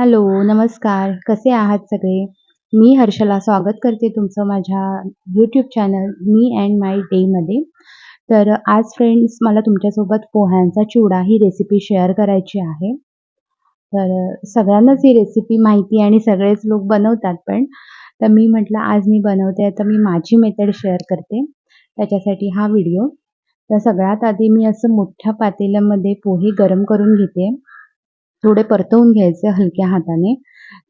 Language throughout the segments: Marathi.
हॅलो, नमस्कार. कसे आहात सगळे? मी हर्षला स्वागत करते तुमचं माझ्या यूट्यूब चॅनल मी अँड माय डेमध्ये. तर आज फ्रेंड्स मला तुमच्यासोबत पोह्यांचा चिवडा ही रेसिपी शेअर करायची आहे. तर सगळ्यांनाच ही रेसिपी माहिती आणि सगळेच लोक बनवतात पण. तर मी म्हटलं आज मी बनवते तर मी माझी मेथड शेअर करते. त्याच्यासाठी हा व्हिडिओ. तर सगळ्यात आधी मी असं मोठ्या पातेल्यामध्ये पोहे गरम करून घेते. थोडे परतवून घ्यायचे हलक्या हाताने.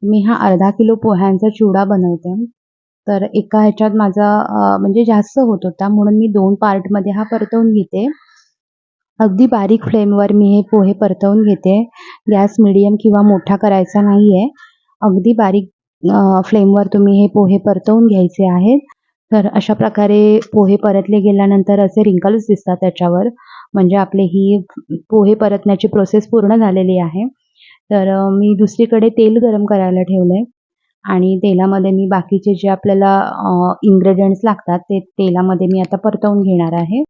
मी हा अर्धा किलो पोह्यांचा चिवडा बनवते. तर एका ह्याच्यात माझा म्हणजे जास्त होत होता म्हणून मी 2 पार्टमध्ये हा परतवून घेते. अगदी बारीक फ्लेमवर मी हे पोहे परतवून घेते. गॅस मीडियम किंवा मोठा करायचा नाहीये. अगदी बारीक फ्लेमवर तुम्ही हे पोहे परतवून घ्यायचे आहेत. तर अशा प्रकारे पोहे परतले गेल्यानंतर असे रिंकल्स दिसतात त्याच्यावर. म्हणजे आपली ही पोहे परतण्याची प्रोसेस पूर्ण झालेली आहे. तर मी दुसरीकडे तेल गरम करायला ठेवलंय आणि तेलामध्ये मी बाकीचे जे आपल्याला इन्ग्रीडियंट्स लागतात ते तेलामध्ये मी आता परतवून घेणार आहे.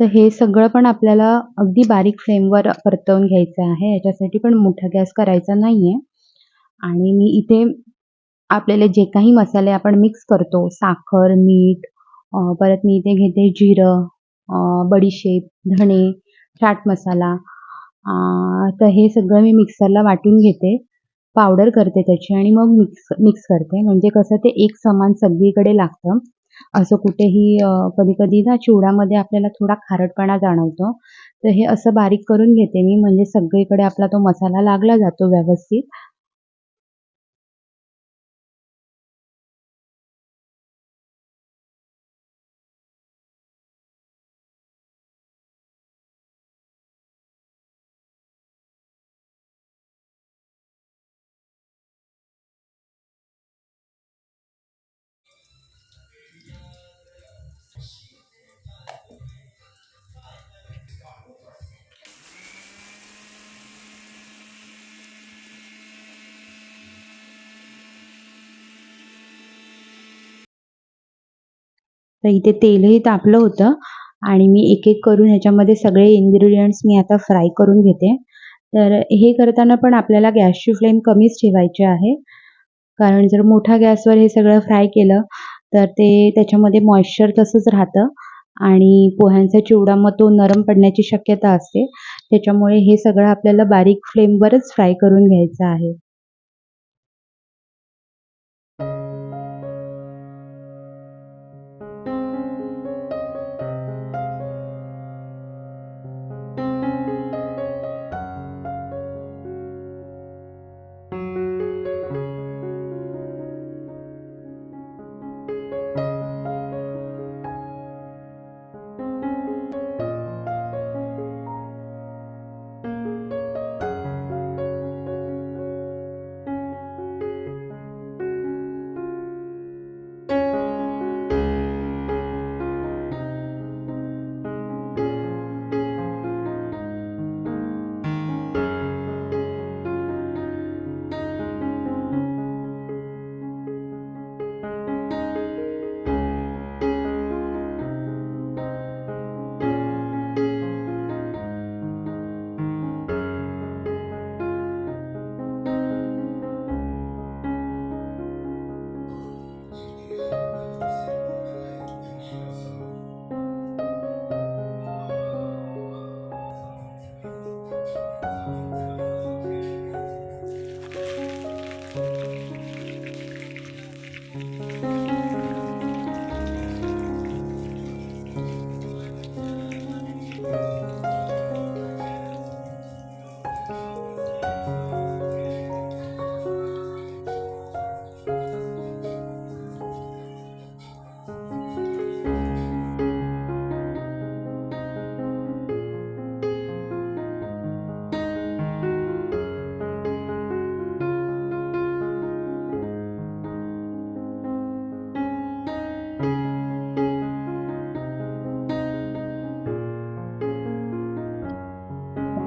तर हे सगळं पण आपल्याला अगदी बारीक फ्लेमवर परतवून घ्यायचं आहे. याच्यासाठी पण मोठा गॅस करायचा नाहीये. आणि मी इथे आपल्याला जे काही मसाले आपण मिक्स करतो, साखर, मीठ, परत मी इथे घेते जिरं, बडीशेप, धणे, चाट मसाला. तर हे सगळं मी मिक्सरला वाटून घेते. पावडर करते त्याची आणि मग मिक्स मिक्स करते. म्हणजे कसं ते एक समान सगळीकडे लागतं. असं कुठेही कधी-कधी ना चिवड्यामध्ये आपल्याला थोडा खारटपणा जाणवतो. तर हे असं बारीक करून घेते मी म्हणजे सगळीकडे आपला तो मसाला लागला जातो व्यवस्थित. तर इथे तेलही तापलं होतं आणि मी एक-एक करून ह्याच्यामध्ये सगळे इन्ग्रीडियंट्स मी आता फ्राय करून घेते. तर हे करताना पण आपल्याला गॅसची फ्लेम कमीच ठेवायची आहे. कारण जर मोठ्या गॅसवर हे सगळं फ्राय केलं, तर ते त्याच्यामध्ये मॉइश्चर तसंच राहतं आणि पोह्यांचा चिवडा मग तो नरम पडण्याची शक्यता असते. त्याच्यामुळे हे सगळं आपल्याला बारीक फ्लेमवरच फ्राय करून घ्यायचं आहे.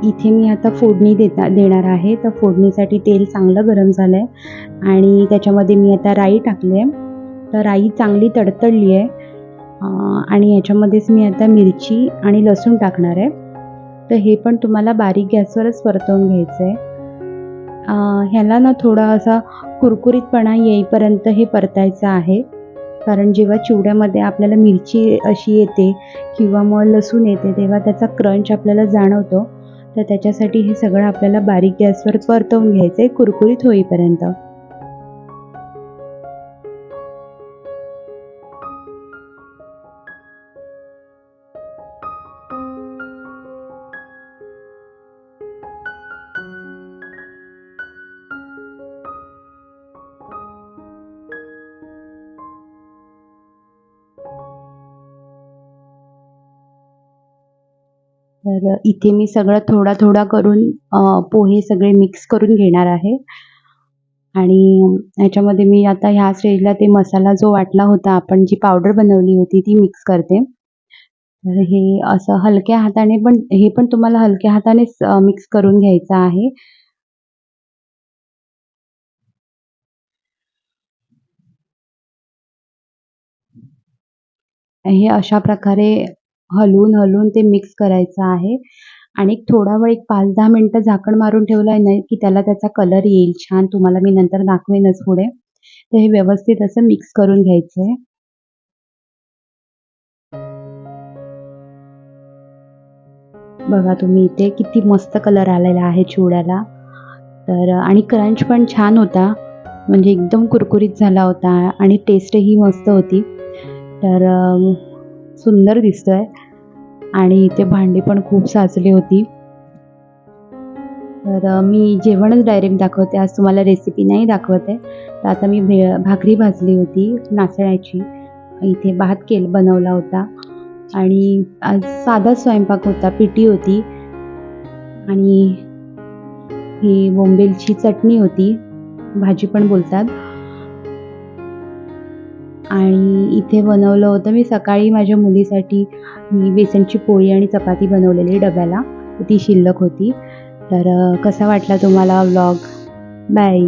इथे मी आता फोडणी देणार आहे. तर फोडणीसाठी तेल चांगलं गरम झालंय आणि त्याच्यामध्ये मी आता राई टाकली आहे. तर राई चांगली तडतडली आहे आणि याच्यामध्येच मी आता मिरची आणि लसूण टाकणार आहे. तर हे पण तुम्हाला बारीक गॅसवरच परतवून घ्यायचं आहे. ह्याला ना थोडा असा कुरकुरीतपणा येईपर्यंत हे परतायचं आहे. कारण जेव्हा चिवड्यामध्ये आपल्याला मिरची अशी येते किंवा मग लसूण येते तेव्हा त्याचा क्रंच आपल्याला जाणवतो. तर त्याच्यासाठी हे सगळं आपल्याला बारीक गॅसवर परतवून घ्यायचं आहे कुरकुरीत होईपर्यंत. तर इथे मी सगळं थोडा करून पोहे सगळे मिक्स करून घेणार आहे. आणि ह्याच्यामध्ये मी आता ह्या स्टेजला ते मसाला जो वाटला होता आपण जी पावडर बनवली होती ती मिक्स करते. तर हे असं हलक्या हाताने पण हे पण तुम्हाला हलक्या हातानेच मिक्स करून घ्यायचं आहे. हे अशा प्रकारे हलवून ते मिक्स करायचं आहे आणि थोडा वेळ एक 5-10 मिनिटं झाकण मारून ठेवलं आहे ना, की त्याला त्याचा कलर येईल छान. तुम्हाला मी नंतर दाखवेनच पुढे. तर हे व्यवस्थित असं मिक्स करून घ्यायचं आहे. बघा तुम्ही इथे किती मस्त कलर आलेला आहे चिवड्याला. तर आणि क्रंच पण छान होता. म्हणजे एकदम कुरकुरीत झाला होता आणि टेस्टही मस्त होती. तर सुंदर दिसतोय आणि इथे भांडी पण खूप साचली होती. तर मी जेवणच डायरेक्ट दाखवते. आज तुम्हाला रेसिपी नाही दाखवत आहे. तर आता मी भाकरी भाजली होती नाचण्याची. इथे भात बनवला होता आणि आज साधाच स्वयंपाक होता. पिठी होती आणि ही बोंबीलची चटणी होती. भाजी पण बोलतात. आणि इथे बनवलं होतं मी सकाळी माझ्या मुलीसाठी मी बेसनची पोळी आणि चपाती बनवलेली डब्याला. ती शिल्लक होती. तर कसा वाटला तुम्हाला व्लॉग? बाय.